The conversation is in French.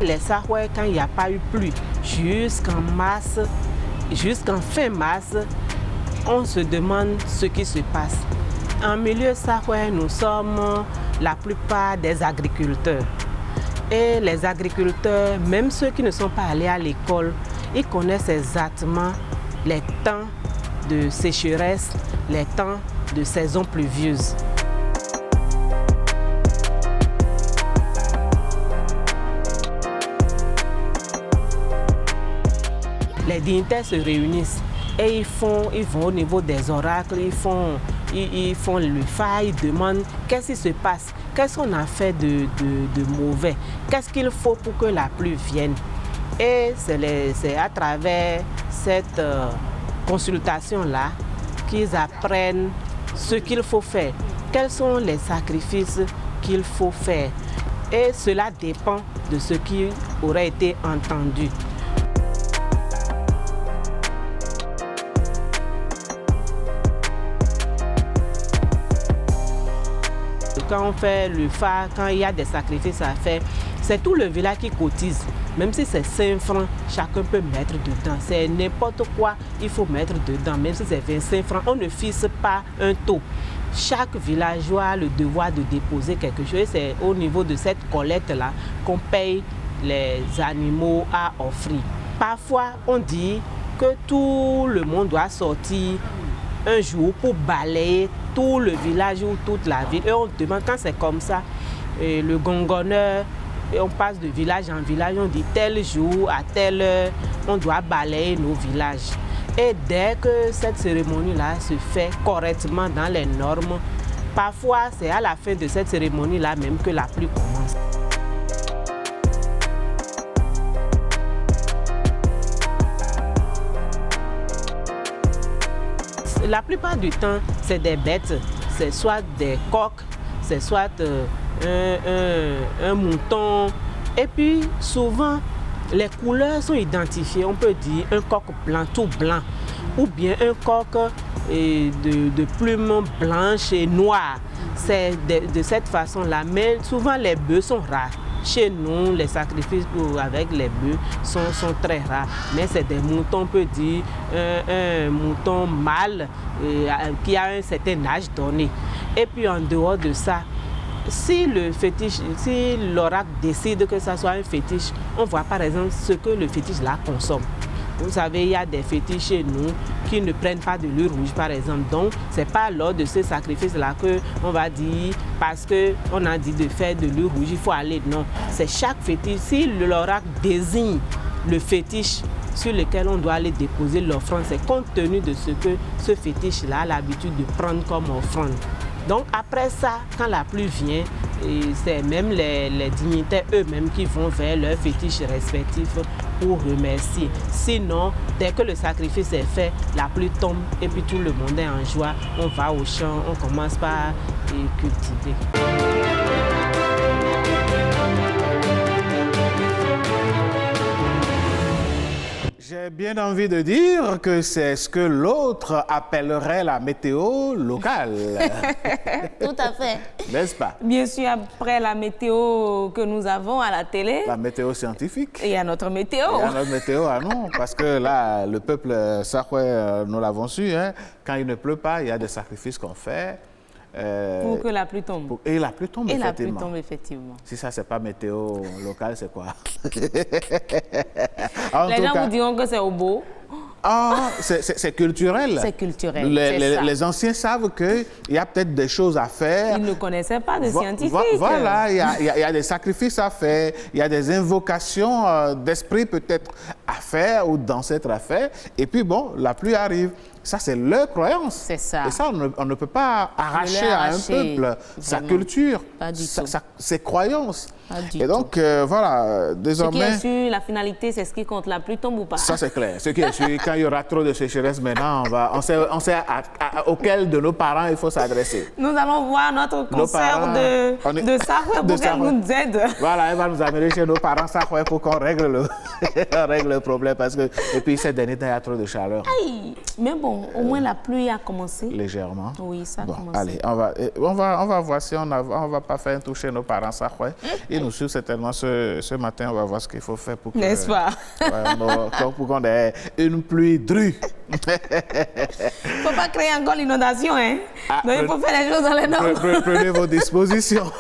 Les Sahouais, quand il n'y a pas eu pluie, jusqu'en mars, jusqu'en fin mars, on se demande ce qui se passe. En milieu sahouais, nous sommes la plupart des agriculteurs. Et les agriculteurs, même ceux qui ne sont pas allés à l'école, ils connaissent exactement les temps de sécheresse, les temps de saison pluvieuse. Les dignitaires se réunissent et ils vont au niveau des oracles, ils font le fa, ils demandent qu'est-ce qui se passe, qu'est-ce qu'on a fait de mauvais, qu'est-ce qu'il faut pour que la pluie vienne. Et c'est à travers cette consultation-là qu'ils apprennent ce qu'il faut faire, quels sont les sacrifices qu'il faut faire. Et cela dépend de ce qui aurait été entendu. Quand on fait le phare, quand il y a des sacrifices à faire, c'est tout le village qui cotise. Même si c'est 5 francs, chacun peut mettre dedans. C'est n'importe quoi, il faut mettre dedans. Même si c'est 25 francs, on ne fixe pas un taux. Chaque villageois a le devoir de déposer quelque chose. C'est au niveau de cette collecte-là qu'on paye les animaux à offrir. Parfois, on dit que tout le monde doit sortir un jour pour balayer tout le village ou toute la ville. Et on demande, quand c'est comme ça, le gongonneur, et on passe de village en village, on dit tel jour, à telle heure, on doit balayer nos villages. Et dès que cette cérémonie-là se fait correctement dans les normes, parfois c'est à la fin de cette cérémonie-là même que la pluie commence. La plupart du temps, c'est des bêtes, c'est soit des coqs, c'est soit un mouton. Et puis souvent, les couleurs sont identifiées. On peut dire un coq blanc, tout blanc, ou bien un coq de plumes blanches et noires. C'est de cette façon-là. Mais souvent, les bœufs sont rares. Chez nous, les sacrifices avec les bœufs sont très rares. Mais c'est des moutons, on peut dire un mouton mâle qui a un certain âge donné. Et puis en dehors de ça, si l'oracle décide que ça soit un fétiche, on voit par exemple ce que le fétiche là consomme. Vous savez, il y a des fétiches chez nous qui ne prennent pas de l'huile rouge, par exemple. Donc, ce n'est pas lors de ce sacrifice-là qu'on va dire, parce qu'on a dit de faire de l'huile rouge, il faut aller. Non, c'est chaque fétiche. Si l'oracle désigne le fétiche sur lequel on doit aller déposer l'offrande, c'est compte tenu de ce que ce fétiche-là a l'habitude de prendre comme offrande. Donc, après ça, quand la pluie vient, c'est même les dignitaires eux-mêmes qui vont vers leurs fétiches respectifs pour remercier. Sinon, dès que le sacrifice est fait, la pluie tombe et puis tout le monde est en joie. On va au champ, on commence par cultiver. J'ai bien envie de dire que c'est ce que l'autre appellerait la météo locale. Tout à fait. N'est-ce pas? Bien sûr, après la météo que nous avons à la télé. La météo scientifique. Il y a notre météo. Il y a notre météo, ah non, parce que là, le peuple sahouais, nous l'avons su, hein, quand il ne pleut pas, il y a des sacrifices qu'on fait. Pour que la pluie tombe. Et la pluie tombe, effectivement. Et la pluie tombe, effectivement. Si ça, c'est pas météo locale, c'est quoi? Les gens vous diront que c'est au beau. Ah, c'est culturel. C'est culturel, les anciens savent qu'il y a peut-être des choses à faire. Ils ne connaissaient pas de scientifiques. Voilà, il y a des sacrifices à faire, il y a des invocations d'esprit peut-être à faire ou d'ancêtres à faire. Et puis bon, la pluie arrive. Ça, c'est leur croyance. C'est ça. Et ça, on ne peut pas arracher à un peuple sa culture, ses croyances. Et donc, voilà, désormais... Ce qui est sûr, la finalité, c'est ce qui compte. La pluie tombe ou pas. Ça, c'est clair. Ce qui est sûr, quand il y aura trop de sécheresse maintenant, on sait auquel de nos parents il faut s'adresser. Nous allons voir notre concert de Sahouais pour qu'elle nous aide. Voilà, elle va nous amener chez nos parents Sahouais pour qu'on règle le problème. Parce que, et puis, ces derniers temps, il y a trop de chaleur. Aïe. Mais bon, au moins la pluie a commencé. Légèrement. Oui, ça a commencé. Allez, on va voir si on va pas faire un tour chez nos parents, ça quoi. Et nous suivre certainement ce matin, on va voir ce qu'il faut faire pour que... N'est-ce pas? Pour qu'on ait une pluie drue. Faut pas créer encore l'inondation, hein? Donc il faut faire les choses dans les normes. Prenez vos dispositions.